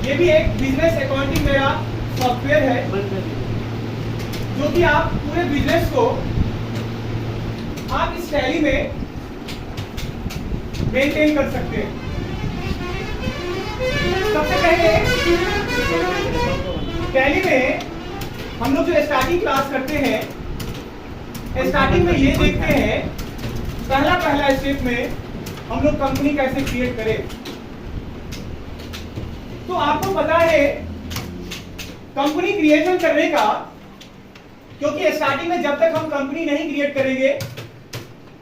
ये भी एक बिजनेस अकाउंटिंग मेरा सॉफ्टवेयर है जो कि आप पूरे बिजनेस को आप इस टैली में मेंटेन कर सकते हैं। सबसे पहले टैली में हम लोग जो स्टार्टिंग क्लास करते हैं, स्टार्टिंग में ये देखते हैं पहला स्टेप में हम लोग कंपनी कैसे क्रिएट करें। तो आपको पता है कंपनी क्रिएशन करने का, क्योंकि स्टार्टिंग में जब तक हम कंपनी नहीं क्रिएट करेंगे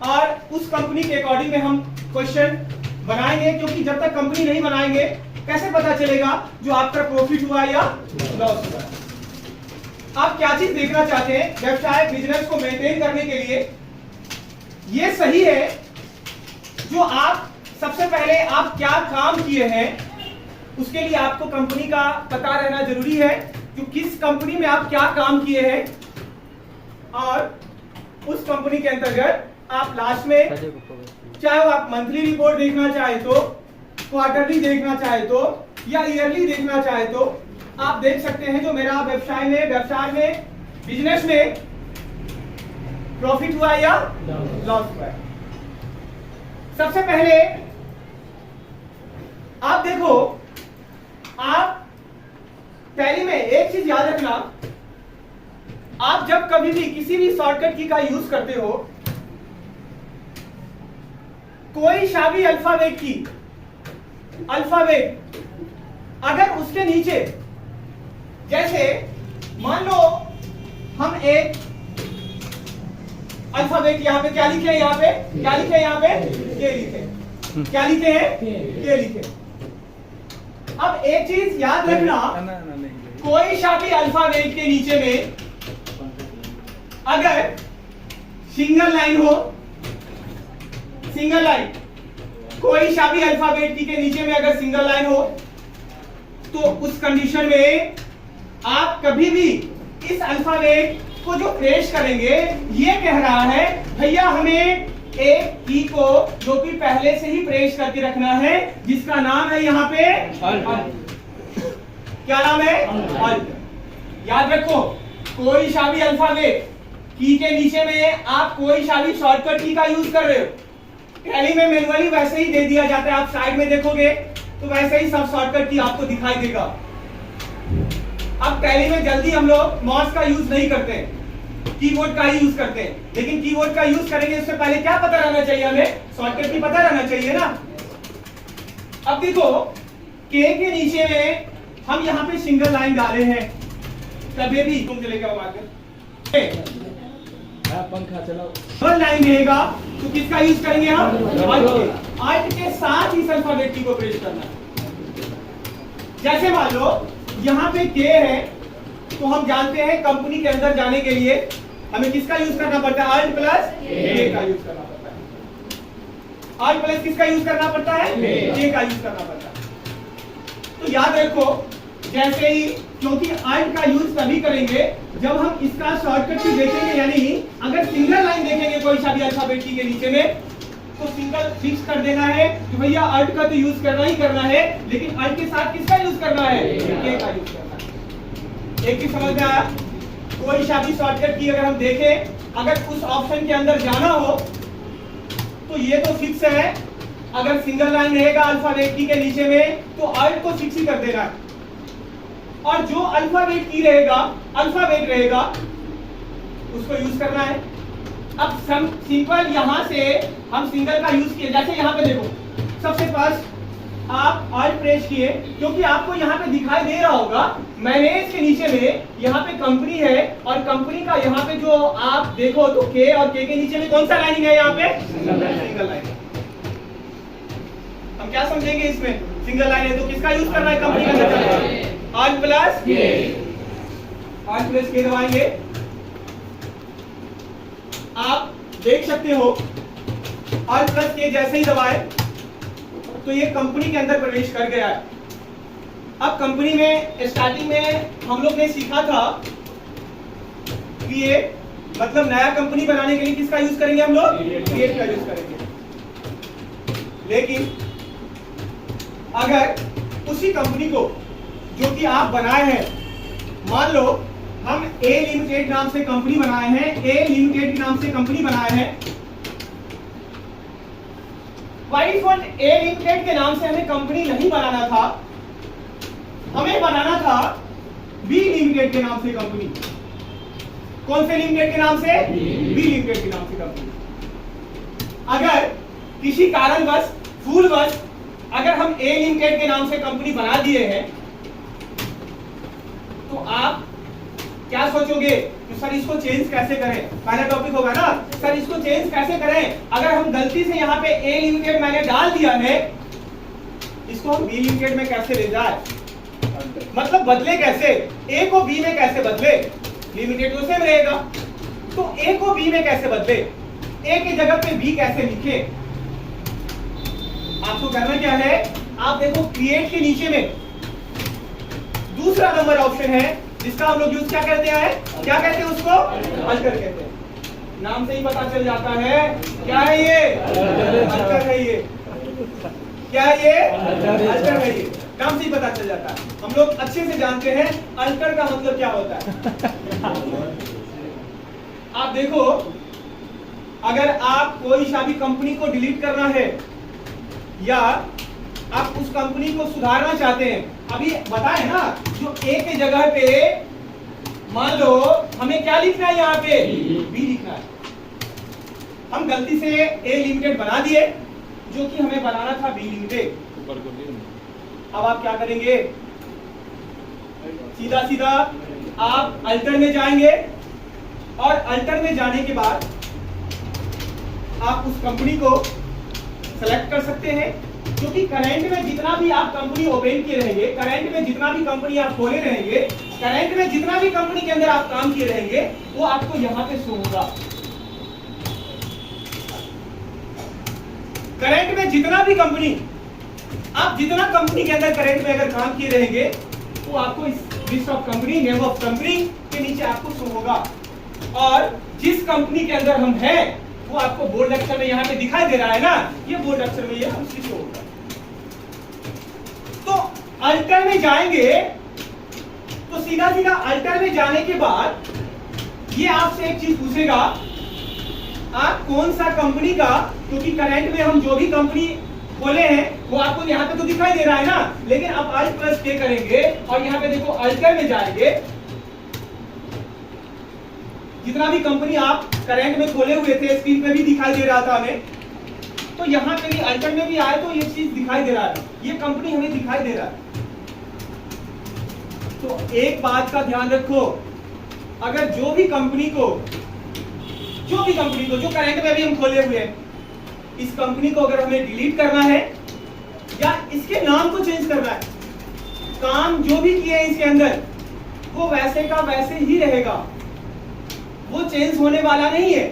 और उस कंपनी के अकॉर्डिंग में हम क्वेश्चन बनाएंगे, क्योंकि जब तक कंपनी नहीं बनाएंगे कैसे पता चलेगा जो आपका प्रॉफिट हुआ या लॉस हुआ। आप क्या चीज देखना चाहते हैं व्यवसाय बिजनेस को मेंटेन करने के लिए? ये सही है जो आप सबसे पहले आप क्या काम किए हैं उसके लिए आपको कंपनी का पता रहना जरूरी है कि किस कंपनी में आप क्या काम किए हैं, और उस कंपनी के अंतर्गत आप लास्ट में चाहे वो आप मंथली रिपोर्ट देखना चाहे तो, क्वार्टरली देखना चाहे तो, या ईयरली देखना चाहे तो आप देख सकते हैं जो मेरा व्यवसाय में बिजनेस में प्रॉफिट हुआ या लॉस हुआ है। सबसे पहले आप देखो, आप पहले में एक चीज याद रखना, आप जब कभी भी किसी भी शॉर्टकट की का यूज करते हो, कोई सा भी अल्फाबेट की अगर उसके नीचे, जैसे मान लो हम एक अल्फाबेट यहाँ पे क्या लिखे हैं, यहाँ पे क्या लिखे हैं, यहाँ पे के लिखे, क्या लिखे हैं, के लिखे। अब एक चीज याद रखना, कोई सा भी अल्फाबेट के नीचे में अगर सिंगल लाइन हो, सिंगल लाइन, कोई सा भी अल्फाबेट के नीचे में अगर सिंगल लाइन हो तो उस कंडीशन में आप कभी भी इस अल्फाबेट को जो प्रेस करेंगे ये कह रहा है भैया हमें एक की को जो कि पहले से ही प्रेस करके रखना है, जिसका नाम है यहाँ पे क्या नाम है, अल्ट। याद रखो, कोई सा भी अल्फाबेट की के नीचे में आप कोई सा भी शॉर्टकट की का यूज कर रहे हो, टैली में मैनुअली वैसे ही दे दिया जाता है। आप साइड में देखोगे तो वैसे ही सब शॉर्टकट की आपको दिखाई देगा। अब टैली में जल्दी हम लोग माउस का यूज नहीं करते, कीबोर्ड का ही यूज करते हैं, लेकिन कीबोर्ड का यूज करेंगे उससे पहले क्या पता रहना चाहिए, हमें शॉर्टकट की पता रहना चाहिए ना। अब देखो, के नीचे में हम यहाँ पे सिंगल लाइन डाले हैं, कभी भी तुम चलेगा पंखा चलाओ, डबल लाइन रहेगा तो किसका यूज करेंगे हम, अल्ट के साथ इस अल्फाबेट की को प्रेस करना है। जैसे मान लो यहाँ पे के है तो हम जानते हैं कंपनी के अंदर जाने के लिए हमें किसका यूज करना पड़ता है, अल्ट प्लस के का यूज करना पड़ता है। अल्ट प्लस किसका यूज करना पड़ता है, के का यूज करना पड़ता है। तो याद रखो, जैसे ही, क्योंकि अल्ट का यूज तभी करेंगे जब हम इसका शॉर्टकट की देखेंगे, यानी अगर सिंगल लाइन देखेंगे कोई सा भी अल्फाबेट की के नीचे में तो सिंगल फिक्स कर देना है कि भैया अल्ट का तो यूज करना ही करना है, लेकिन अल्ट के साथ किसका यूज करना है, के का यूज करना है। एक चीज समझ में आया, कोई सा भी शॉर्टकट की अगर हम देखें, अगर उस ऑप्शन के अंदर जाना हो तो ये तो फिक्स है, अगर सिंगल लाइन रहेगा अल्फाबेट की के नीचे में तो अल्ट को फिक्स ही कर देना है, और जो अल्फाबेट की रहेगा, अल्फाबेट रहेगा उसको यूज करना है। अब सिंपल यहां से हम सिंगल का यूज किए, जैसे यहां पे देखो, सबसे फर्स्ट आप अल्ट प्रेस किए, क्योंकि आपको यहाँ पे दिखाई दे रहा होगा मैनेज के नीचे में यहाँ पे कंपनी है, और कंपनी का यहाँ पे जो आप देखो तो के और के नीचे में कौन सा लाइनिंग है, यहाँ पे सिंगल लाइन। हम क्या समझेंगे इसमें, सिंगल लाइन है तो किसका यूज करना है, कंपनी का, अल्ट प्लस के दबाएंगे। आप देख सकते हो अल्ट प्लस के जैसे ही दबाए तो ये कंपनी के अंदर प्रवेश कर गया है। अब कंपनी में स्टार्टिंग में हम लोग ने सीखा था कि ये मतलब नया कंपनी बनाने के लिए किसका यूज करेंगे हम लोग, क्रिएट का यूज करेंगे। लेकिन अगर उसी कंपनी को जो कि आप बनाए हैं, मान लो हम ए लिमिटेड नाम से कंपनी बनाए हैं, ए लिमिटेड के नाम से कंपनी बनाए हैं। बाय डिफॉल्ट ए लिमिटेड के नाम से हमें कंपनी नहीं बनाना था, हमें बनाना था बी लिमिटेड के नाम से कंपनी। कौन से लिमिटेड के नाम से? बी लिमिटेड के नाम से कंपनी। अगर किसी कारणवश भूलवश अगर हम ए लिमिटेड के नाम से कंपनी बना दिए हैं तो आप क्या सोचोगे कि सर इसको चेंज कैसे करें? पहला टॉपिक होगा ना, सर इसको चेंज कैसे करें? अगर हम गलती से यहाँ पे ए लिमिटेड मैंने डाल दिया है, इसको हम बी लिमिटेड में कैसे ले जाए? मतलब बदले कैसे? ए को बी में कैसे बदले? लिमिटेड तो सेम रहेगा, तो ए को बी में कैसे बदले? ए की जगह पे बी कैसे लिखे? आपको करना क्या है, आप देखो क्रिएट के नीचे में दूसरा नंबर ऑप्शन है जिसका हम लोग यूज क्या करते हैं? क्या कहते हैं उसको? अल्टर कहते हैं। नाम से ही पता चल जाता है क्या है ये? अल्टर है ये। क्या है ये? अल्टर है ये। नाम से ही पता चल जाता है। हम लोग अच्छे से जानते हैं अल्टर का मतलब क्या होता है। आप देखो, अगर आप कोई सा भी कंपनी को डिलीट करना है या आप उस कंपनी को सुधारना चाहते हैं, अभी बताए ना, जो ए के जगह पे मान लो हमें क्या लिखना है, यहाँ पे बी लिखना है। हम गलती से ए लिमिटेड बना दिए जो कि हमें बनाना था बी लिमिटेड। अब आप क्या करेंगे? सीधा सीधा आप अल्टर में जाएंगे और अल्टर में जाने के बाद आप उस कंपनी को सेलेक्ट कर सकते हैं, क्योंकि करंट में जितना भी आप कंपनी ओपन किए रहेंगे, करंट में जितना भी कंपनी आप खोले रहेंगे, करंट में जितना भी कंपनी के अंदर आप काम किए रहेंगे, वो आपको यहाँ पे शो होगा। करंट में जितना भी कंपनी, आप जितना कंपनी के अंदर करंट में अगर काम किए रहेंगे, वो आपको इस list of company, name of company के नीचे आपको शो होगा। और जिस कंपनी के अंदर हम हैं वो आपको बोल्ड अक्षर में यहाँ पे दिखाई दे रहा है ना, ये बोल्ड अक्षर में ये हमसे शो होगा। तो अल्टर में जाएंगे तो सीधा सीधा अल्टर में जाने के बाद ये आपसे एक चीज पूछेगा, आप कौन सा कंपनी का, क्योंकि करंट में हम जो भी कंपनी खोले हैं वो आपको यहाँ पे तो दिखाई दे रहा है ना, लेकिन आप अल्ट प्लस के करेंगे और यहाँ पे देखो अल्टर में जाएंगे, जितना भी कंपनी आप करंट में खोले हुए थे, स्क्रीन पे भी दिखाई दे रहा था हमें, तो यहाँ पे भी अल्टर में भी आए तो ये चीज दिखाई दे रहा है, ये कंपनी हमें दिखाई दे रहा है। तो एक बात का ध्यान रखो, अगर जो भी कंपनी को जो करंट में भी हम खोले हुए हैं, इस कंपनी को अगर हमें डिलीट करना है या इसके नाम को चेंज करना है, काम जो भी किए इसके अंदर वो वैसे का वैसे ही रहेगा, वो चेंज होने वाला नहीं है।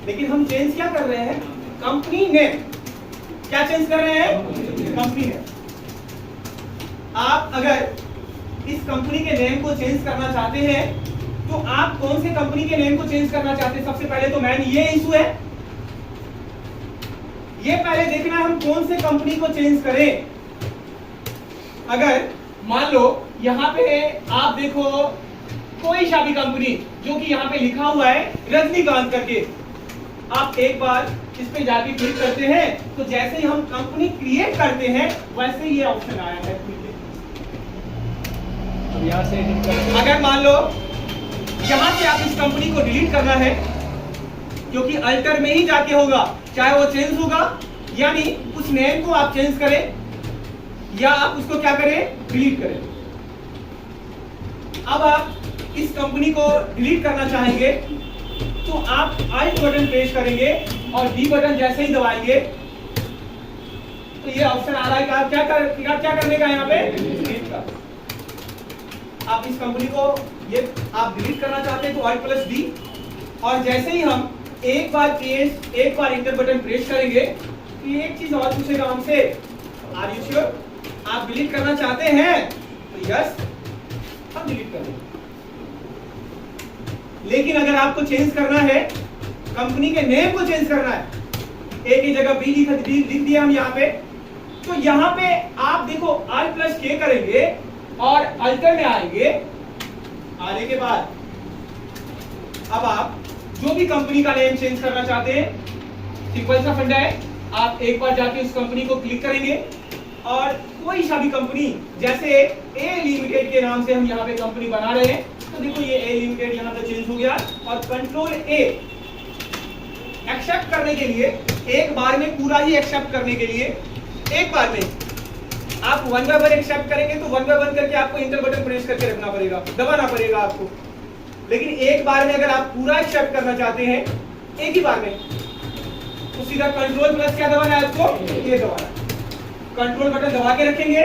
लेकिन हम चेंज क्या कर रहे हैं? Company name. क्या चेंज कर रहे हैं? Company name. आप अगर इस कंपनी के नेम को चेंज करना चाहते हैं तो आप कौन से कंपनी के नेम को चेंज करना चाहते हैं? सबसे पहले तो मैन ये इशू है, ये पहले देखना है हम कौन से कंपनी को चेंज करें। अगर मान लो यहाँ पे आप देखो कोई सा भी कंपनी जो कि यहाँ पे लिखा हुआ है रजनीकांत करके, आप एक बार इस पे जाके क्लिक करते हैं तो जैसे ही हम कंपनी क्रिएट करते हैं वैसे ये ऑप्शन आया है। अब यहाँ से अगर मान लो यहाँ से आप इस कंपनी को डिलीट करना है, क्योंकि अल्टर में ही जाके होगा, चाहे वो चेंज होगा, यानी उस नेम को आप चेंज करें या आप उसको क्या करें? डिलीट करें। अब आप इस कंपनी को डिलीट करना चाहेंगे तो आप अल्ट बटन प्रेस करेंगे और डी बटन जैसे ही दबाएंगे तो ये ऑप्शन आ रहा है कि आप क्या करने का यहाँ पे? डिलीट का। आप इस कंपनी को ये आप डिलीट करना चाहते हैं तो अल्ट प्लस डी, और जैसे ही हम एक बार इंटर बटन प्रेस करेंगे तो एक चीज और पूछेगा हमसे, आर यू श्योर? आप डिलीट करना चाहते हैं? तो यस, हम डिलीट कर देंगे। लेकिन अगर आपको चेंज करना है, कंपनी के नेम को चेंज करना है, ए की जगह बी लिख दिया हम यहाँ पे, तो यहाँ पे आप देखो अल्ट प्लस के करेंगे और अल्टर में आएंगे। आने के बाद अब आप जो भी कंपनी का नेम चेंज करना चाहते हैं, सिंपल सा फंडा है, आप एक बार जाके उस कंपनी को क्लिक करेंगे और कोई सा भी कंपनी, जैसे ए लिमिटेड के नाम से हम यहाँ पे कंपनी बना रहे हैं, तो देखो ये ए लिमिटेड यहाँ पे चेंज हो गया और कंट्रोल ए एक्सेप्ट करने के लिए, एक बार में पूरा ही एक्सेप्ट करने के लिए, एक बार में आप वन बाय वन एक्सेप्ट करेंगे तो वन बाय वन करके आपको इंटर बटन प्रेस करके रखना पड़ेगा, दबाना पड़ेगा आपको। लेकिन एक बार में अगर आप पूरा एक्सेप्ट करना चाहते हैं एक ही बार में, तो सीधा कंट्रोल प्लस क्या दबाना है आपको, ये दबाना। कंट्रोल बटन दबा के रखेंगे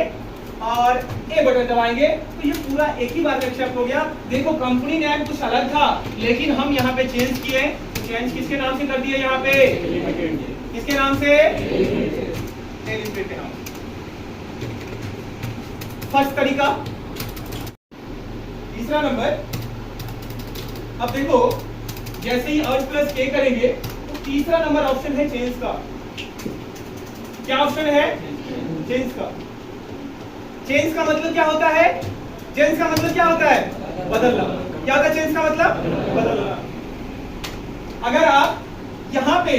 और ए बटन दबाएंगे तो ये पूरा एक ही बार में एक्सेप्ट हो गया। देखो कंपनी नेम कुछ अलग था लेकिन हम यहाँ पे चेंज किए, चेंज किसके नाम से कर दिया, यहाँ पे किसके नाम से, लिमिटेड के नाम से। फर्स्ट तरीका। तीसरा नंबर, अब देखो जैसे ही अर्ज प्लस के करेंगे तो तीसरा नंबर ऑप्शन है चेंज का। क्या ऑप्शन है, चेंज का। चेंज का मतलब क्या होता है, चेंज का मतलब क्या होता है, बदलना। क्या होता है चेंज का मतलब, बदलना। अगर आप यहाँ पे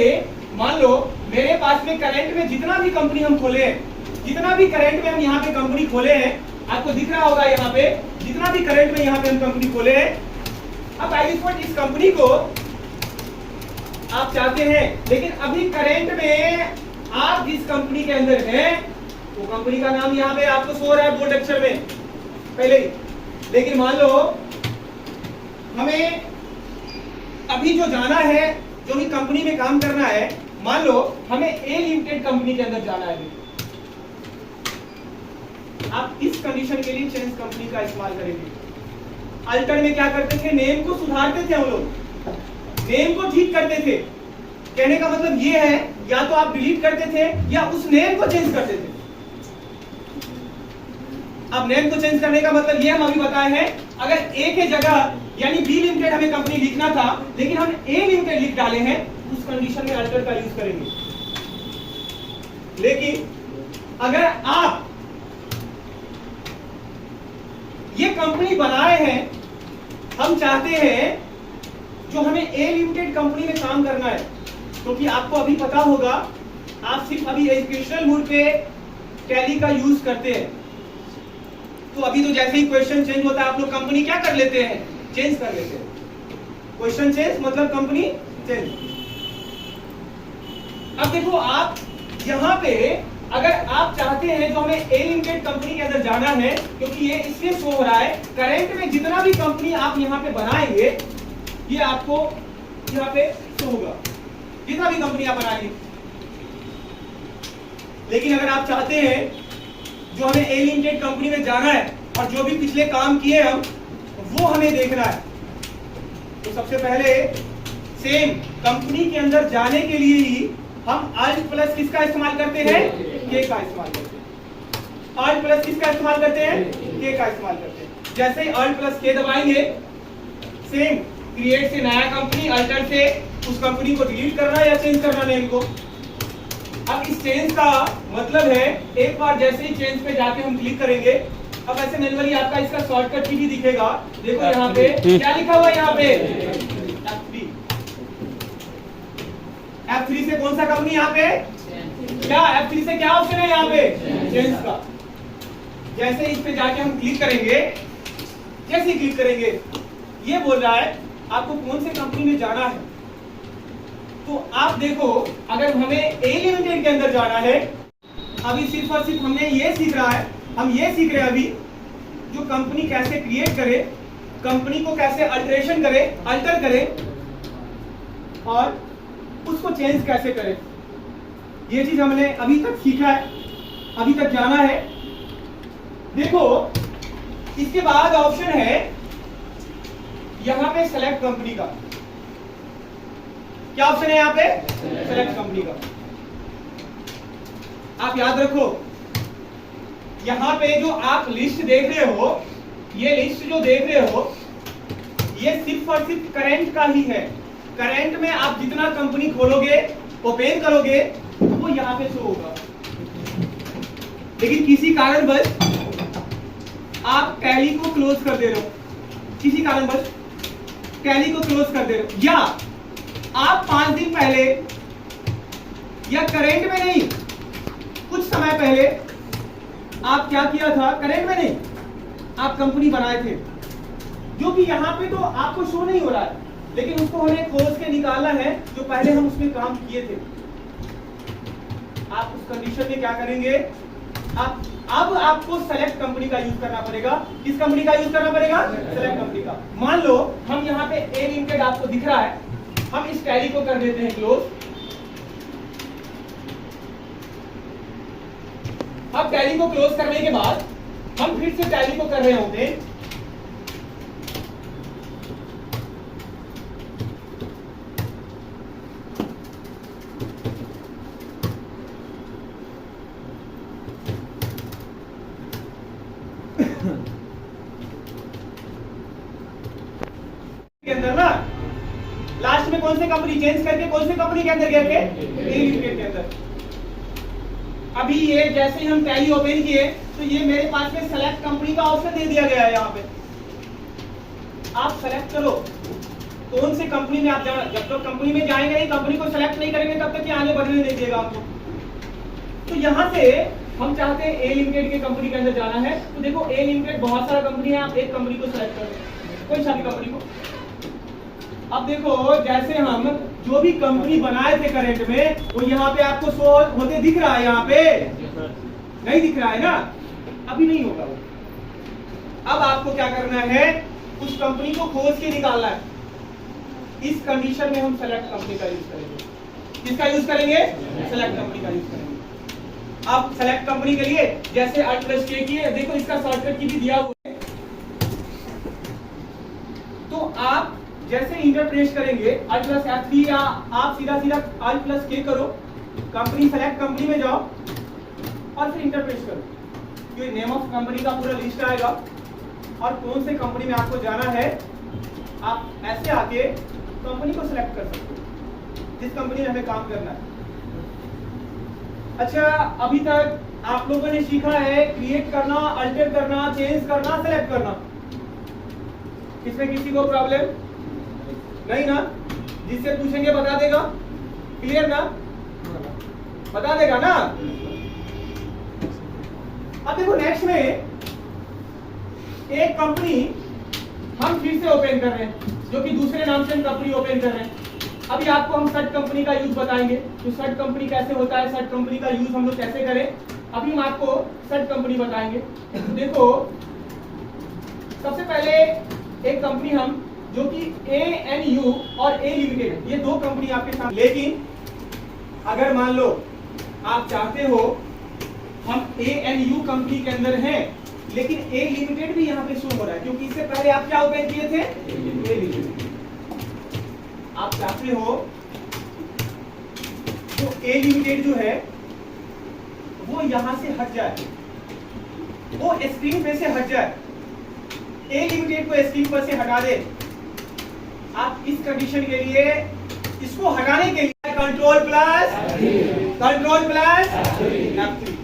मान लो मेरे पास में करंट में जितना भी कंपनी हम खोले हैं, जितना भी करंट में हम यहाँ पे कंपनी खोले हैं, आपको दिख रहा होगा यहाँ पे जितना भी करंट में यहाँ पे हम कंपनी खोले हैं। अब बाय डिफॉल्ट इस कंपनी को आप चाहते हैं, लेकिन अभी करंट में आप जिस कंपनी के अंदर हैं वो कंपनी का नाम यहाँ पे आपको शो हो रहा है बोल्ड अक्षर में पहले ही। लेकिन मान लो हमें अभी जो जाना है, जो भी कंपनी में काम करना है, मान लो हमें ए लिमिटेड कंपनी के अंदर जाना है, आप इस कंडीशन के लिए चेंज कंपनी का इस्तेमाल करेंगे। अल्टर में क्या करते थे, नेम को सुधारते थे हम लोग, नेम को ठीक करते थे। कहने का मतलब ये है, या तो आप डिलीट करते थे या उस नेम को चेंज करते थे। अब नेम को चेंज करने का मतलब ये हम अभी बताए हैं, अगर ए के जगह यानी बी लिमिटेड हमें कंपनी लिखना था लेकिन हम ए लिमिटेड लिख डाले हैं, उस कंडीशन में अल्टर का यूज करेंगे। लेकिन अगर आप ये कंपनी बनाए हैं, हम चाहते हैं जो हमें ए लिमिटेड कंपनी में काम करना है, क्योंकि आपको अभी पता होगा आप सिर्फ अभी एजुकेशनल मोड पे टैली का यूज करते हैं, तो अभी तो जैसे ही क्वेश्चन चेंज होता है आप लोग कंपनी क्या कर लेते हैं, चेंज कर लेते हैं। क्वेश्चन चेंज मतलब कंपनी चेंज। अब देखो आप यहाँ पे अगर आप चाहते हैं जो हमें ए लिमिटेड कंपनी के अंदर जाना है, क्योंकि ये इसलिए शो हो रहा है करंट में जितना भी कंपनी आप यहाँ पे बनाएंगे ये आपको यहाँ पे शो होगा, जितना भी कंपनी आप बनाएंगे। लेकिन अगर आप चाहते हैं जो हमें ए लिमिटेड कंपनी में जाना है और जो भी पिछले काम किए हम वो हमें देखना है, तो सबसे पहले सेम कंपनी के अंदर जाने के लिए ही हम अल्ट प्लस किसका इस्तेमाल करते हैं, के का इस्तेमाल करते हैं। अल्ट प्लस किसका इस्तेमाल करते हैं, के का इस्तेमाल करते हैं। जैसे ही अल्ट प्लस के दबाएंगे, सेम क्रिएट से नया कंपनी, अल्टर से उस कंपनी को डिलीट करना या चेंज करना नेम को। अब इस चेंज का मतलब है एक बार जैसे ही चेंज पे जाके हम क्लिक करेंगे, अब ऐसे मैनुअली आपका इसका शॉर्टकट की भी दिखेगा। देखो यहाँ पे क्या लिखा हुआ है, यहाँ पे F3 से कौन सा कंपनी यहाँ पे, क्या F3 से क्या ऑप्शन है यहाँ पे, चेंज का। जैसे इस पे जाके हम क्लिक करेंगे, जैसे ही क्लिक करेंगे ये बोल रहा है आपको कौन से कंपनी में जाना है। तो आप देखो अगर हमें ए लिमिटेड के अंदर जाना है, अभी सिर्फ और सिर्फ हमने ये सीख रहा है, हम ये सीख रहे हैं अभी जो कंपनी कैसे क्रिएट करे, कंपनी को कैसे अल्टरेशन करे, अल्टर करे और उसको चेंज कैसे करे। ये चीज हमने अभी तक सीखा है, अभी तक जाना है। देखो इसके बाद ऑप्शन है यहां पे सेलेक्ट कंपनी का। क्या ऑप्शन है यहाँ पे, सेलेक्ट कंपनी का। आप याद रखो यहां पे जो आप लिस्ट देख रहे हो, ये लिस्ट जो देख रहे हो ये सिर्फ और सिर्फ करंट का ही है। करंट में आप जितना कंपनी खोलोगे, ओपन करोगे, वो यहाँ पे शो होगा। लेकिन किसी कारणवश आप टैली को क्लोज कर दे रहे हो, किसी कारणवश टैली को क्लोज कर दे रहे हो, या आप 5 दिन पहले या करेंट में नहीं, कुछ समय पहले आप क्या किया था, करेंट में नहीं, आप कंपनी बनाए थे, जो कि यहां पे तो आपको शो नहीं हो रहा है, लेकिन उसको हमें खोज के निकालना है जो पहले हम उसमें काम किए थे। आप उस कंडीशन में क्या करेंगे, अब आपको सेलेक्ट कंपनी का यूज करना पड़ेगा। किस कंपनी का यूज करना पड़ेगा, सेलेक्ट कंपनी का। मान लो हम यहाँ पे ए लिमिटेड आपको दिख रहा है, हम इस टैली को कर देते हैं क्लोज। अब टैली को क्लोज करने के बाद हम फिर से टैली को कर रहे होते हैं, के अंदर ना लास्ट में कौन सी कंपनी चेंज करके कौन सी कंपनी के अंदर गए थे, ए लिमिटेड के अंदर। अभी ये जैसे ही हम टैली ओपन किए तो ये मेरे पास में सेलेक्ट कंपनी का ऑप्शन दे दिया गया है। यहाँ पे आप सेलेक्ट करो कौन सी कंपनी में आप जाना। जब तक कंपनी में जाएंगे नहीं, कंपनी को सेलेक्ट नहीं करेंगे, तब तक ये आगे बढ़ने नहीं देगा आपको। तो यहाँ से हम चाहते हैं ए लिमिटेड के कंपनी के अंदर जाना है, तो देखो ए लिमिटेड बहुत सारा कंपनी है, आप एक कंपनी को सेलेक्ट करो, कोई सा भी कंपनी को। अब देखो जैसे हम जो भी कंपनी बनाए थे करंट में, वो यहाँ पे आपको शो होते दिख रहा है, यहाँ पे नहीं दिख रहा है ना, अभी नहीं होगा वो। अब आपको क्या करना है, उस कंपनी को खोज के निकालना है। इस कंडीशन में हम सेलेक्ट कंपनी का यूज करेंगे। किसका यूज करेंगे, सेलेक्ट कंपनी का यूज करेंगे। अब सेलेक्ट कंपनी के लिए जैसे Alt+K की है, देखो इसका शॉर्टकट की भी दिया हुआ है, तो आप जैसे इंटर प्रेस करेंगे Alt+F3 या आप सीधा Alt+K करो, कंपनी सेलेक्ट कंपनी में जाओ और फिर इंटर प्रेस करो। ये नेम ऑफ कंपनी का पूरा लिस्ट आएगा और कौन से कंपनी में आपको जाना है, आप ऐसे आके कंपनी को सिलेक्ट कर सकते हो जिस कंपनी में हमें काम करना है। अच्छा, अभी तक आप लोगों ने सीखा है क्रिएट करना, अल्टर करना, चेंज करना, सेलेक्ट करना। इसमें किसी को प्रॉब्लम नहीं ना? जिससे पूछेंगे बता देगा, क्लियर ना, बता देगा ना। अब देखो नेक्स्ट में एक कंपनी हम फिर से ओपन कर रहे हैं, जो कि दूसरे नाम से हम कंपनी ओपन कर रहे हैं। अभी आपको हम सर्च कंपनी का यूज बताएंगे, तो सर्च कंपनी कैसे होता है, सर्च कंपनी का यूज हम लोग कैसे करें, अभी हम आपको सर्च कंपनी बताएंगे। तो देखो सबसे पहले एक कंपनी हम जो कि ANU और A लिमिटेड, ये दो कंपनी आपके सामने। लेकिन अगर मान लो आप चाहते हो हम ANU कंपनी के अंदर हैं, लेकिन A लिमिटेड भी यहाँ पे शो हो रहा है, क्योंकि इससे पहले आप क्या ओपन किए थे, A लिमिटेड। आप चाहते हो तो A लिमिटेड जो है वो यहां से हट जाए, वो स्क्रीन पे से हट जाए, A लिमिटेड को स्क्रीन पर से हटा दे। आप इस कंडीशन के लिए, इसको हटाने के लिए कंट्रोल प्लस F3,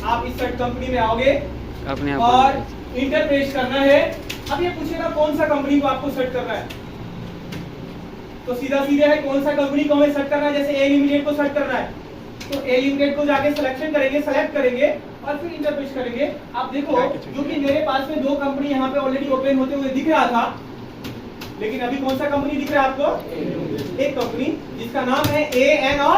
आप इस सर्च कंपनी में आओगे और इंटर प्रेस करना है। अब ये पूछेगा कौन सा कंपनी को आपको सर्च करना है, तो सीधा सीधे है कौन सा कंपनी को हमें सर्च करना है। जैसे A लिमिटेड को सर्च करना है, तो A लिमिटेड को जाके सिलेक्शन करेंगे, सेलेक्ट करेंगे और फिर इंटर प्रेस करेंगे। आप देखो जो कि मेरे पास में दो कंपनी यहाँ पे ऑलरेडी ओपन होते हुए दिख रहा था, लेकिन अभी कौन सा कंपनी दिख रहा है आपको, एक कंपनी जिसका नाम है ANU।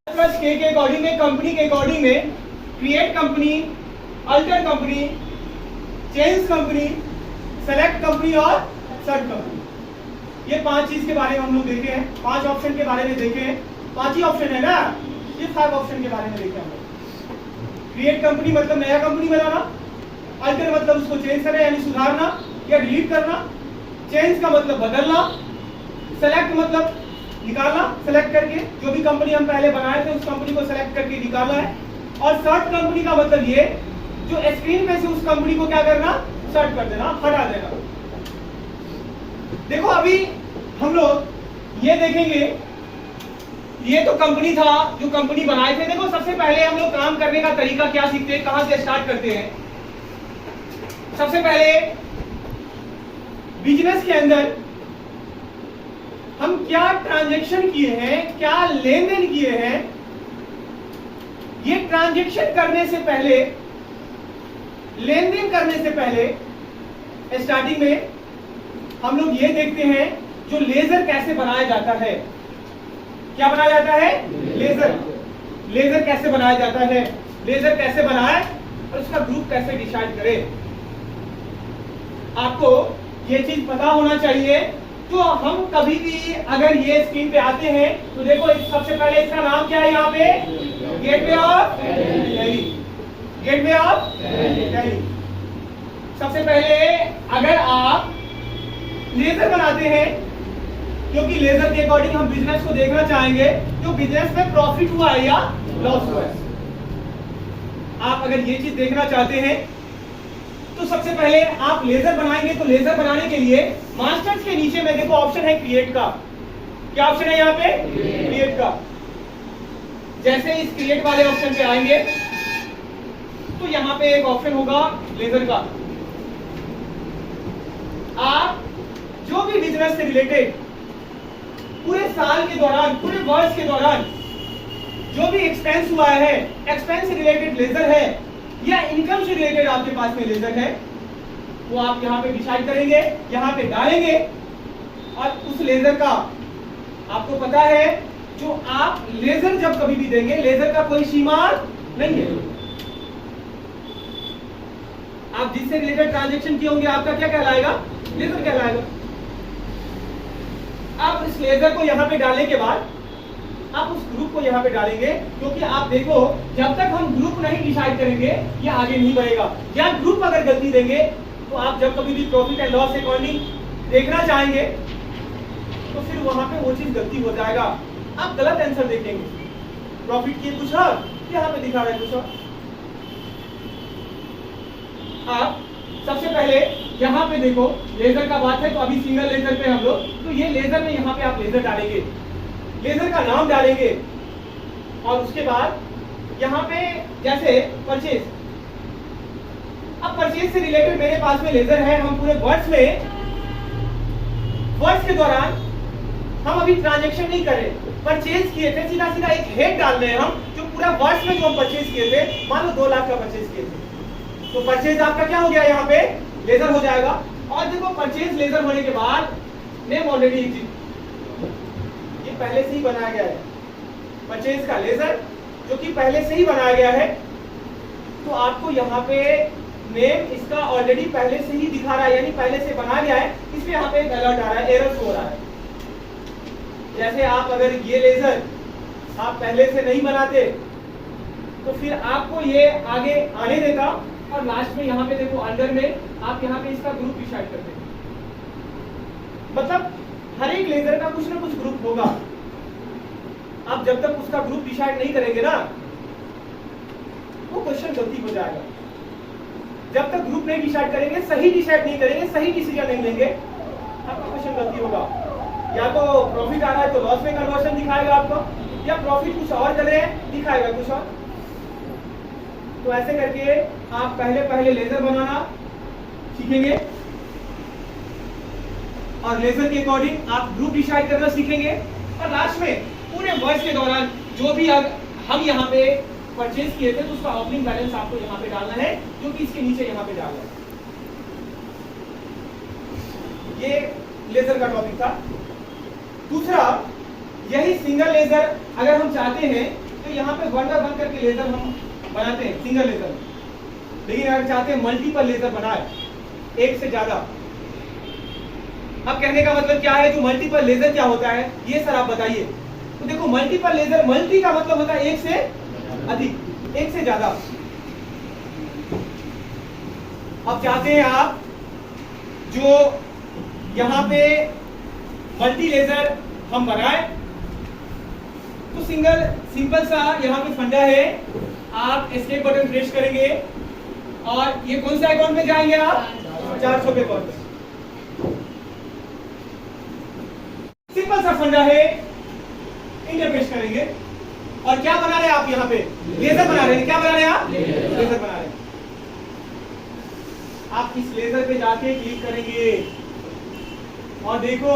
प्लस K के अकॉर्डिंग में, कंपनी के अकॉर्डिंग में create company, alter company, change company, select company और सर्च कंपनी, ये 5 चीज के बारे में हम लोग देखे हैं, 5 ऑप्शन के बारे में देखे हैं। 5 ही ऑप्शन है ना, ये 5 ऑप्शन के बारे में देखे हम लोग। क्रिएट कंपनी मतलब नया कंपनी बनाना, अल्टर मतलब उसको चेंज करना यानी सुधारना या डिलीट करना, चेंज का मतलब बदलना, सेलेक्ट मतलब निकालना, सेलेक्ट करके जो भी कंपनी हम पहले बनाए थे उस कंपनी को सेलेक्ट करके निकालना है, और सर्च कंपनी का मतलब ये जो स्क्रीन पे से उस कंपनी को क्या करना, सर्च कर देना, हटा देना। देखो अभी हम लोग ये देखेंगे ये तो कंपनी था, जो कंपनी बनाए थे। देखो सबसे पहले हम लोग काम करने का तरीका क्या सीखते हैं, कहां से स्टार्ट करते हैं। सबसे पहले बिजनेस के अंदर हम क्या ट्रांजैक्शन किए हैं, क्या लेन देन किए हैं, ये ट्रांजैक्शन करने से पहले, लेन देन करने से पहले स्टार्टिंग में हम लोग ये देखते हैं जो लेजर कैसे बनाया जाता है। क्या बनाया जाता है? लेजर। लेजर कैसे बनाया जाता है, लेजर कैसे बनाए और उसका ग्रुप कैसे डिसाइड करे, आपको ये चीज पता होना चाहिए। तो हम कभी भी अगर ये स्क्रीन पे आते हैं तो देखो सबसे पहले इसका नाम क्या है, यहाँ पे gateway of Delhi, gateway of Delhi. सबसे पहले अगर आप लेजर बनाते हैं, क्योंकि लेजर के अकॉर्डिंग हम बिजनेस को देखना चाहेंगे तो बिजनेस में प्रॉफिट हुआ है या लॉस हुआ है। आप अगर ये चीज देखना चाहते हैं तो सबसे पहले आप लेजर बनाएंगे। तो लेजर बनाने के लिए मास्टर्स के नीचे में देखो ऑप्शन है क्रिएट का। क्या ऑप्शन है यहाँ पे? क्रिएट का। जैसे इस क्रिएट वाले ऑप्शन पे आएंगे तो यहाँ पे एक ऑप्शन होगा लेजर का। आप जो भी बिजनेस से रिलेटेड पूरे साल के दौरान, पूरे वर्ष के दौरान जो भी एक्सपेंस हुआ है, एक्सपेंस से रिलेटेड लेजर है या इनकम से रिलेटेड आपके पास में लेजर है, वो आप यहाँ पे डिसाइड करेंगे, यहाँ पे डालेंगे। और उस लेजर का आपको पता है, जो आप लेजर जब कभी भी देंगे, लेजर का कोई सीमा नहीं है। आप जिससे रिलेटेड ट्रांजैक्शन किए होंगे आपका क्या कहलाएगा? लेजर कहलाएगा। आप इस लेजर को यहाँ पे डालने के बाद आप उस ग्रुप को यहाँ पे डालेंगे, क्योंकि आप देखो जब तक हम ग्रुप नहीं डिसाइड करेंगे ये आगे नहीं बढ़ेगा। या ग्रुप अगर गलती देंगे तो आप जब कभी भी प्रॉफिट एंड लॉस अकाउंटिंग देखना चाहेंगे तो फिर वहां पे वो चीज गलती हो जाएगा, आप गलत आंसर देखेंगे। प्रॉफिट की कुछ और, यहाँ पे दिखा रहा है कुछ और। आप सबसे पहले यहाँ पे देखो लेजर का बात है तो अभी सिंगल लेजर पे हम लोग, तो ये लेजर में यहाँ पे आप लेजर डालेंगे, लेजर का नाम डालेंगे और उसके बाद यहाँ पे जैसे परचेज। अब परचेज से रिलेटेड मेरे पास में लेजर है। हम पूरे वर्ष में, वर्ष के दौरान हम अभी ट्रांजैक्शन नहीं कर रहे, परचेज किए थे, सीधा सीधा एक हेड डाल रहे हैं हम, जो पूरा वर्ष में जो हम परचेज किए थे, मान लो 2 लाख का परचेज किए थे, तो परचेज आपका क्या हो गया, यहाँ पे लेजर हो जाएगा। और देखो परचेज लेजर होने के बाद नेम ऑलरेडी एग्जिस्ट, ये पहले से ही बनाया गया है, परचेज का लेजर जो कि पहले से ही बनाया गया है। तो आपको यहाँ पे नेम इसका ऑलरेडी पहले से ही दिखा रहा है, यानी पहले से बना गया है। इस पे यहाँ पे एक अलर्ट आ रहा है, एरर शो हो रहा है। जैसे आप अगर ये लेजर आप पहले से नहीं बनाते तो फिर आपको ये आगे आने देगा और लास्ट में यहाँ पे देखो अंडर में आप यहाँ पे इसका ग्रुप डिसाइड करते हैं। मतलब हर एक लेजर का कुछ ना कुछ ग्रुप होगा। आप जब तक उसका ग्रुप डिसाइड नहीं करेंगे ना, वो क्वेश्चन गलती हो जाएगा। जब तक ग्रुप नहीं डिसाइड करेंगे, सही डिसाइड नहीं करेंगे, सही डिसीजन नहीं लेंगे, आपका क्वेश्चन गलती होगा। या तो प्रॉफिट आ रहा है तो लॉस में कन्वर्शन दिखाएगा आपको, या प्रॉफिट कुछ और कर रहे हैं दिखाएगा कुछ और। तो ऐसे करके आप पहले लेजर बनाना सीखेंगे और लेजर के अकॉर्डिंग आप ग्रुप डिसाइड करना सीखेंगे। और लास्ट में पूरे वर्ष के दौरान जो भी हम यहाँ पे परचेज किए थे तो उसका ओपनिंग बैलेंस आपको यहाँ पे डालना है, जो कि इसके नीचे यहाँ पे डालना है। ये लेजर का टॉपिक था। दूसरा, यही सिंगल लेजर अगर हम चाहते हैं तो यहाँ पे वन बाय वन करके लेजर हम बनाते हैं सिंगल लेजर। लेकिन अगर चाहते हैं मल्टीपल लेजर बनाए, एक से ज्यादा। अब कहने का मतलब क्या है, जो मल्टीपल लेजर क्या होता है ये सर आप बताइए। तो देखो मल्टीपल लेजर, मल्टी का मतलब होता है एक से अधिक, एक से ज्यादा। अब चाहते हैं आप जो यहाँ पे मल्टी लेजर हम बनाए, तो सिंपल सा यहाँ पे फंडा है। आप एस्केप बटन प्रेस करेंगे और ये कौन सा अकाउंट में जाएंगे आप? 400 के अकाउंट में। सिंपल सा फंडा है, इंटरफेस करेंगे। और क्या बना रहे हैं आप यहाँ पे? लेजर बना रहे हैं। क्या बना रहे हैं आप? लेजर बना रहे हैं। आप इस लेजर पे जाके क्लिक करेंगे और देखो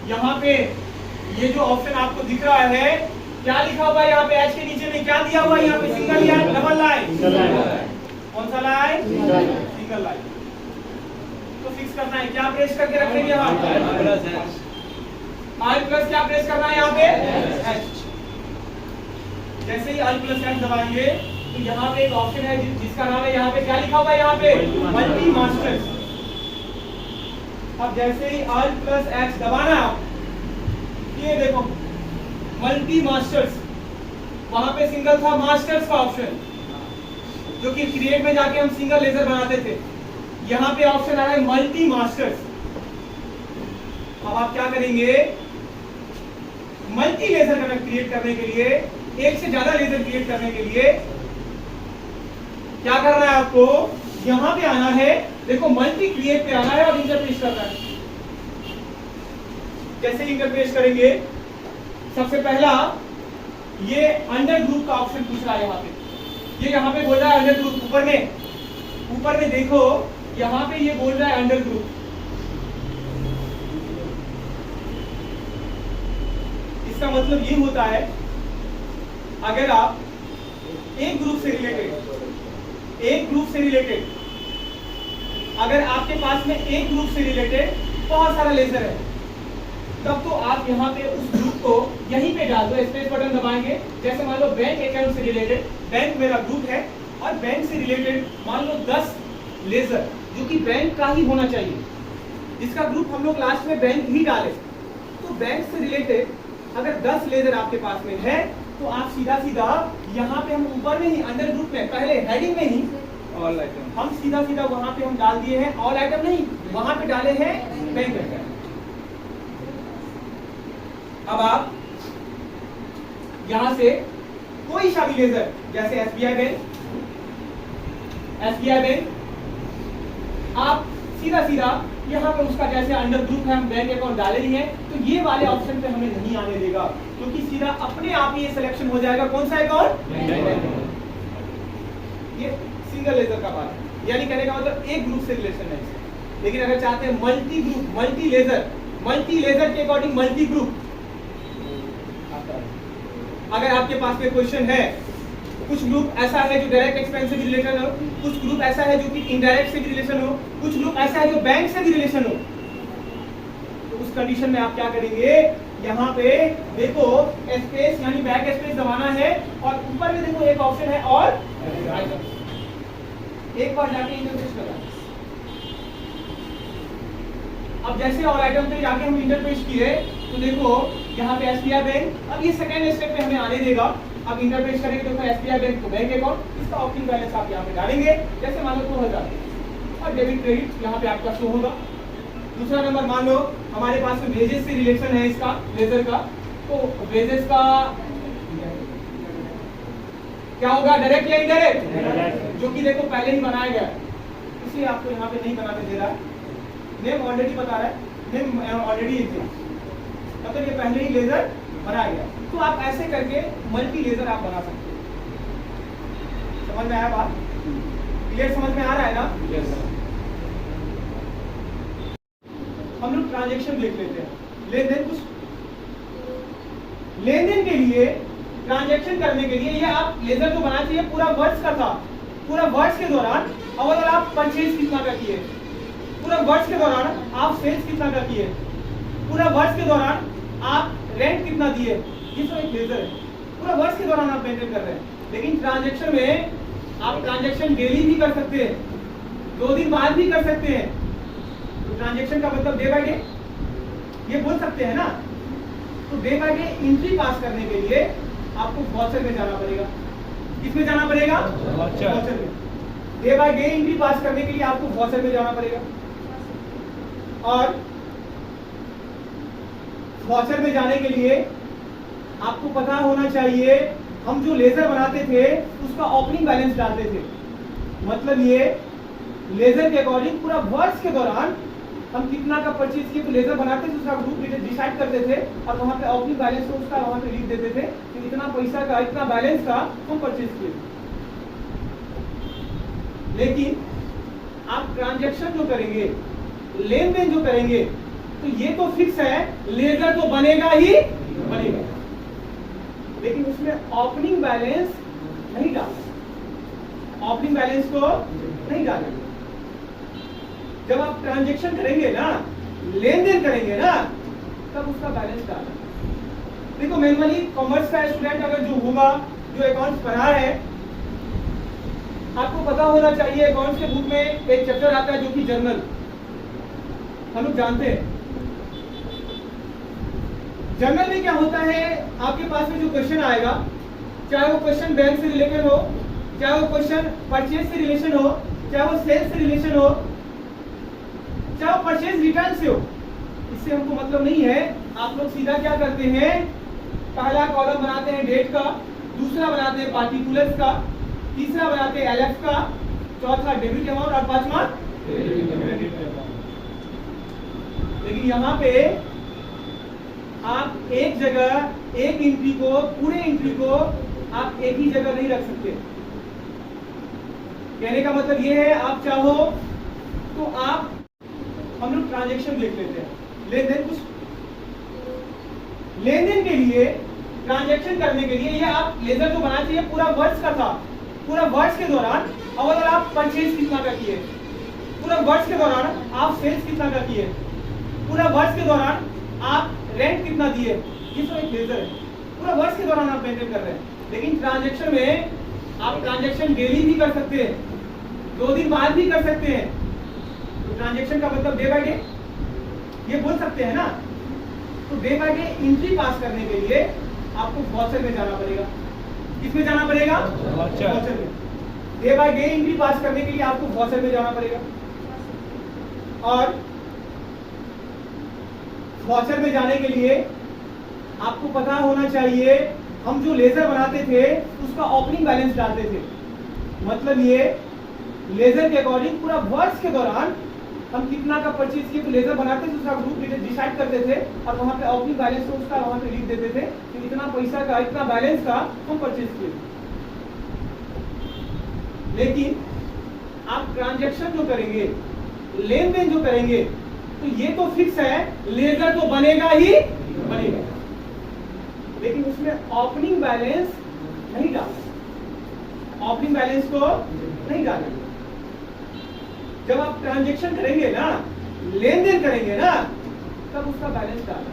यहाँ पे ये जो ऑप्शन आपको दिख रहा है, क्या लिखा हुआ है यहाँ पे? एच के नीचे में क्या दिया हुआ है यहाँ पे? सिंगल या डबल लाइन? कौन सा लाइन? Single line. तो फिक्स करना है, क्या प्रेस करके रखेंगे हम? Alt प्लस क्या प्रेस करना है यहाँ पे? H। जैसे ही Alt प्लस H दबाएंगे तो यहाँ पे एक ऑप्शन है जिसका नाम है, यहाँ पे क्या लिखा हुआ है यहाँ पे? Multi masters. अब जैसे ही Alt प्लस H दबाना आप, ये देखो मल्टी मास्टर्स, वहां पे सिंगल था, मास्टर्स का ऑप्शन, जो कि क्रिएट में जाके हम सिंगल लेजर बनाते थे। यहाँ पे ऑप्शन आ रहा है मल्टी मास्टर्स। अब आप क्या करेंगे? मल्टी लेजर कनेक्ट क्रिएट करने के लिए, एक से ज्यादा लेजर क्रिएट करने के लिए क्या करना है आपको? यहां पे आना है, देखो मल्टी क्रिएट पे आना है और इंटरफेस करना है। कैसे इंटरफेस करेंगे? सबसे पहला ये अंडर ग्रुप का ऑप्शन पूछ रहा है यहाँ पे। ये यहाँ पे बोल रहा है अंडर ग्रुप। ऊपर में देखो यहाँ पे ये बोल रहा है अंडर ग्रुप। इसका मतलब ये होता है, अगर आप एक ग्रुप से रिलेटेड अगर आपके पास में एक ग्रुप से रिलेटेड बहुत सारा लेजर है, तब तो आप यहाँ पे उस ग्रुप को यहीं पे डाल दो, स्पेस बटन दबाएंगे। जैसे मान लो बैंक अकाउंट से रिलेटेड, बैंक मेरा ग्रुप है और बैंक से रिलेटेड मान लो 10 लेजर जो कि बैंक का ही होना चाहिए, जिसका ग्रुप हम लोग लास्ट में बैंक ही डाले। तो बैंक से रिलेटेड अगर 10 लेजर आपके पास में है तो आप सीधा यहाँ पे हम ऊपर में ही अंडर ग्रुप में पहले हेडिंग में ही ऑल आइटम हम सीधा वहां पे हम डाल दिए हैं। ऑल आइटम नहीं, वहां पे डाले हैं बैंक अकाउंट। अब आप यहां से कोई सा भी लेजर, जैसे एसबीआई बैंक, आप सीधा यहाँ पे उसका जैसे अंडर ग्रुप है, हम बैंक अकाउंट डाले ही हैं, तो ये वाले ऑप्शन पे हमें नहीं आने देगा, क्योंकि सीधा अपने आप ये सिलेक्शन हो जाएगा। कौन सा अकाउंट? ये सिंगल लेजर का बात है, यानी कहने का मतलब एक ग्रुप से रिलेशन है। लेकिन अगर चाहते हैं मल्टी ग्रुप, मल्टी लेजर के अकॉर्डिंग मल्टी ग्रुप, अगर आपके पास में क्वेश्चन है, कुछ ग्रुप ऐसा है जो डायरेक्ट एक्सपेंस से भी रिलेटेड हो, कुछ ग्रुप ऐसा है जो कि इनडायरेक्ट से भी रिलेशन हो, कुछ ग्रुप ऐसा है जो बैंक से भी रिलेशन हो, तो उस कंडीशन में आप क्या करेंगे? यहाँ पे देखो स्पेस यानी बैक स्पेस दबाना है और ऊपर में देखो एक ऑप्शन है और एक बार जाके इंटरफेस करना। अब जैसे और आइटम पे जाके हम इंटरफेस किए तो देखो यहाँ पे एसबीआई बैंक, अब ये सेकेंड स्टेप पे हमें आने देगा। अब इंटरफेस करेंगे तो एसबीआई बैंक को बैंक अकाउंट, इसका ओपनिंग बैलेंस आप यहाँ पे डालेंगे, जैसे मान लो 2000 और डेबिट क्रेडिट यहाँ पे आपका शो होगा। दूसरा नंबर मान लो हमारे पास में वेजेस से रिलेशन है इसका लेजर का, तो वेजेस का क्या होगा? डायरेक्ट या इनडायरेक्ट, जो कि देखो पहले ही बनाया गया, इसलिए आपको यहाँ पे नहीं बनाने दे रहा है। नेम ऑलरेडी बता रहा है, नेम ऑलरेडी मतलब ये पहले ही लेजर बनाया गया। तो आप ऐसे करके मल्टी लेजर आप बना सकते हैं। समझ में आया बात? क्लियर समझ में आ रहा है ना? yes, हम लोग ट्रांजैक्शन देख लेते हैं। लेनदेन के लिए, ट्रांजैक्शन करने के लिए ये आप लेजर जो बनाना चाहिए पूरा वर्ष का था। पूरा वर्ष के दौरान अगर आप परचेज कितना का किए, पूरा वर्ष के दौरान आप सेल्स कितना का किए, पूरा वर्ष के दौरान आप रेंट कितना दिए, ये सब एक लेजर है। पूरा वर्ष के दौरान आप मेंटेन कर रहे हैं। लेकिन ट्रांजैक्शन में आप ट्रांजैक्शन डेली भी कर सकते हैं, 2 दिन बाद भी कर सकते हैं। तो ट्रांजैक्शन का मतलब डे बाय डे ये बोल सकते हैं ना। तो डे बाय डे एंट्री पास करने के लिए आपको वाचर में जाना पड़ेगा। किसमें जाना पड़ेगा? वाचर में। डे बाय डे एंट्री पास करने के लिए आपको वाचर में जाना पड़ेगा। और वाचर में जाने के लिए आपको पता होना चाहिए, हम जो लेजर बनाते थे उसका ओपनिंग बैलेंस डालते थे। मतलब ये लेजर के अकॉर्डिंग पूरा वर्ष के दौरान हम कितना का परचेज किए तो लेजर बनाते थे, उसका ग्रुप डिसाइड करते थे और वहां पे ओपनिंग बैलेंस को उसका वहां पे लिख देते थे कि इतना पैसा का इतना बैलेंस का हम परचेज किए। लेकिन आप ट्रांजैक्शन जो करेंगे, लेन देन जो करेंगे, तो ये तो फिक्स है, लेजर तो बनेगा ही बनेगा, लेकिन उसमें ओपनिंग बैलेंस नहीं डालना, ओपनिंग बैलेंस को नहीं डालेंगे। जब आप ट्रांजैक्शन करेंगे ना, लेन देन करेंगे ना, तब उसका बैलेंस डालना। देखो मैनुअली कॉमर्स का स्टूडेंट अगर जो होगा, जो अकाउंट्स पढ़ा है, आपको पता होना चाहिए अकाउंट्स के बुक में एक चैप्टर आता है जो कि जर्नल, हम लोग जानते हैं। जर्नल में क्या होता है, आपके पास में जो क्वेश्चन आएगा, चाहे वो क्वेश्चन बैंक से रिलेटेड हो, चाहे वो क्वेश्चन परचेज से रिलेशन हो, चाहे वो सेल्स से रिलेशन हो, चाहे वो परचेज रिटर्न से हो, इससे हमको मतलब नहीं है। आप लोग सीधा क्या करते हैं, पहला कॉलम बनाते हैं डेट का, दूसरा बनाते हैं पार्टिकुलर्स का, तीसरा बनाते हैं एलएफ का, चौथा डेबिट अमाउंट और पांचवा क्रेडिट अमाउंट। लेकिन यहाँ पे आप एक जगह एक एंट्री को, पूरे एंट्री को आप एक ही जगह नहीं रख सकते। कहने का मतलब ये है, आप चाहो तो आप, हम लोग ट्रांजैक्शन लिख लेते हैं, लेन देन, कुछ लेन देन के लिए, ट्रांजैक्शन करने के लिए, ये आप लेजर जो बना चाहिए पूरा वर्ष का था, पूरा वर्ष के दौरान अगर आप परचेज कितना का किए, पूरा वर्ष के दौरान आप सेल्स कितना का किए, पूरा वर्ष के दौरान आप रेंट कितना दिए, ये सब एक लेजर है, पूरा वर्ष के दौरान आप मेंटेन कर रहे हैं। लेकिन ट्रांजैक्शन में आप ट्रांजैक्शन डेली भी कर सकते हैं, 2 दिन बाद भी कर सकते हैं। तो ट्रांजैक्शन का मतलब डे बाय डे, ये बोल सकते हैं ना। तो डे बाय डे एंट्री पास करने के लिए आपको वाचर में जाना पड़ेगा। किसमें जाना पड़ेगा? वाचर में। डे बाय डे एंट्री पास करने के लिए आपको वाचर में जाना पड़ेगा। और वाचर में जाने के लिए आपको पता होना चाहिए, हम जो लेजर बनाते थे उसका ओपनिंग बैलेंस डालते थे। मतलब ये लेजर के अकॉर्डिंग पूरा वर्ष के दौरान हम कितना का परचेज किए तो लेजर बनाते थे, उसका ग्रुप डिसाइड करते थे और वहां पे ओपनिंग बैलेंस को उसका वहां पे लिख देते थे कि इतना पैसा का, इतना बैलेंस का हम परचेज किए। लेकिन आप ट्रांजैक्शन जो करेंगे, लेन देन जो करेंगे, तो ये तो फिक्स है, लेजर तो बनेगा ही बनेगा, लेकिन उसमें ओपनिंग बैलेंस नहीं डालना, ओपनिंग बैलेंस को नहीं डालेंगे। जब आप ट्रांजैक्शन करेंगे ना, लेन देन करेंगे ना, तब उसका बैलेंस डालना।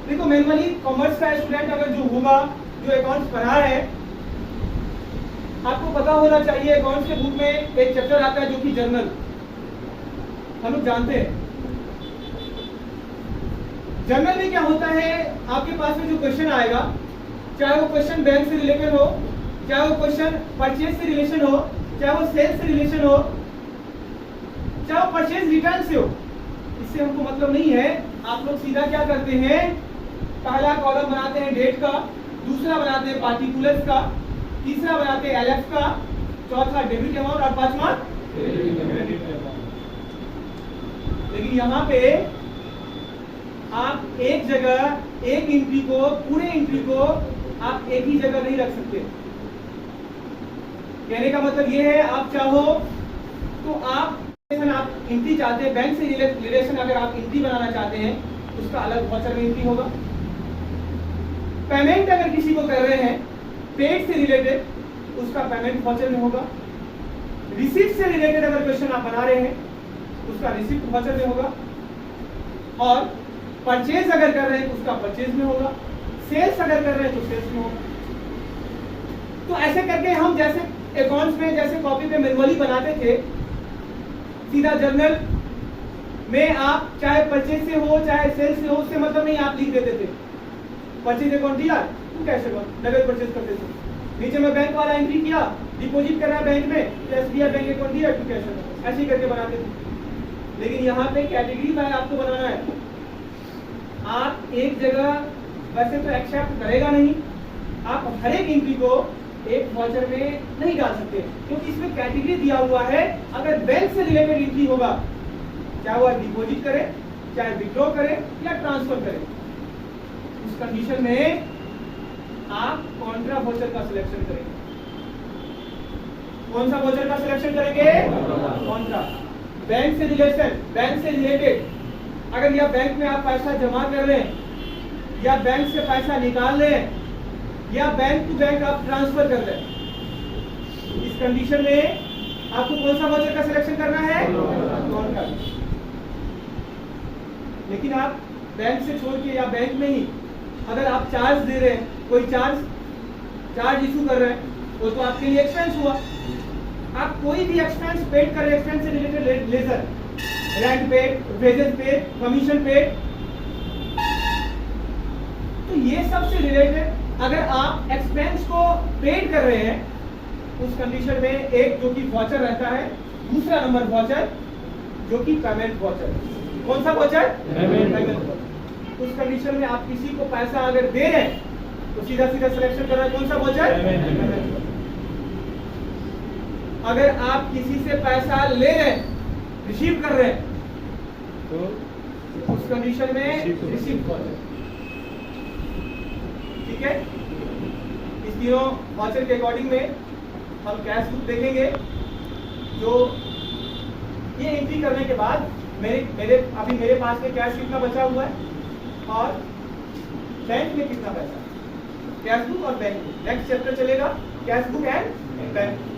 देखो मैनुअली कॉमर्स का स्टूडेंट अगर जो होगा, जो अकाउंट्स पढ़ा है, आपको पता होना चाहिए अकाउंट्स के बुक में एक चैप्टर आता है जो कि जर्नल, हम लोग जानते हैं। जर्नल में क्या होता है, आपके पास में जो क्वेश्चन आएगा, चाहे वो क्वेश्चन बैंक से रिलेटेड हो, चाहे वो क्वेश्चन परचेज से रिलेशन हो, चाहे वो सेल्स से रिलेशन हो, चाहे वो परचेज रिटर्न से हो, इससे हमको मतलब नहीं है। आप लोग सीधा क्या करते हैं, पहला कॉलम बनाते हैं डेट का, दूसरा बनाते हैं पार्टिकुलर्स का, तीसरा बनाते हैं एलएफ का, चौथा डेबिट अमाउंट और पांचवा क्रेडिट अमाउंट। लेकिन यहाँ पे आप एक जगह एक एंट्री को, पूरे एंट्री को आप एक ही जगह नहीं रख सकते। कहने का मतलब ये है, आप चाहो तो आप एंट्री चाहते हैं, बैंक से रिलेशन अगर आप एंट्री बनाना चाहते हैं, उसका अलग वाचर में एंट्री होगा। पेमेंट अगर किसी को कर रहे हैं पेड से रिलेटेड, उसका पेमेंट वाचर में होगा। रिसीप्ट से रिलेटेड अगर क्वेश्चन आप बना रहे हैं, उसका रिसीप्ट वाचर में होगा। और परचेज अगर कर रहे हैं तो उसका परचेज में होगा। सेल्स अगर कर रहे हैं तो सेल्स में होगा। तो ऐसे करके हम जैसे अकाउंट्स में, जैसे कॉपी पे मैनुअली बनाते थे, सीधा जर्नल में आप चाहे परचेज से हो चाहे सेल्स से हो, उससे मतलब नहीं, आप लिख देते थे परचेज अकाउंट दिया तो कैश अकाउंट, नगद परचेज करते थे। नीचे में बैंक वाला एंट्री किया, डिपॉजिट कर रहा है बैंक में, तो एसबीआई बैंक अकाउंट दिया टू कैश अकाउंट, ऐसे ही करके बनाते थे। लेकिन यहाँ पे कैटेगरी में आपको बनाना है। आप एक जगह वैसे तो एक्सेप्ट करेगा नहीं, आप हर एक एंट्री को एक वाचर में नहीं डाल सकते, क्योंकि इसमें कैटेगरी दिया हुआ है। अगर बैंक से रिलेटेड एंट्री होगा, चाहे वो डिपॉजिट करे, चाहे विड्रॉ करे या ट्रांसफर करे। उस कंडीशन में आप कॉन्ट्रा वाउचर का सिलेक्शन करेंगे। कौन सा वाउचर का सिलेक्शन करेंगे? कॉन्ट्रा। बैंक से रिलेशन, बैंक से रिलेटेड, अगर यह बैंक में आप पैसा जमा कर रहे हैं या बैंक से पैसा निकाल रहे हैं या बैंक टू बैंक आप ट्रांसफर कर रहे हैं, इस कंडीशन में आपको कौन सा वाउचर का सिलेक्शन करना है? कॉन्ट्रा। लेकिन आप बैंक से छोड़ के या बैंक में ही अगर आप चार्ज दे रहे हैं, कोई चार्ज इशू कर रहे हैं, वो तो आपके लिए एक्सपेंस हुआ। आप कोई भी एक्सपेंस पेड कर रहे हैं, एक्सपेंस से related ledger, rent paid, wages paid, commission paid, तो ये सब से रिलेटेड अगर आप एक्सपेंस को पेड कर रहे हैं, उस कंडीशन में एक जो कि वाउचर रहता है, दूसरा नंबर वाउचर जो कि पेमेंट वाउचर। कौन सा वाउचर? Payment voucher. उस कंडीशन में आप किसी को पैसा अगर दे रहे हैं तो सीधा सीधा सिलेक्शन कर रहे हैं कौन सा वाउचर? पेमेंट। अगर आप किसी से पैसा ले रहे हैं, रिसीव कर रहे हैं, तो उस कंडीशन में रिसीव वाउचर। ठीक है, इस तीनों वाउचर के अकॉर्डिंग में हम कैश बुक देखेंगे। जो ये एंट्री करने के बाद मेरे पास में कैश कितना बचा हुआ है और बैंक में कितना पैसा, कैश बुक और बैंक बुक। नेक्स्ट चैप्टर चलेगा कैश बुक एंड बैंक।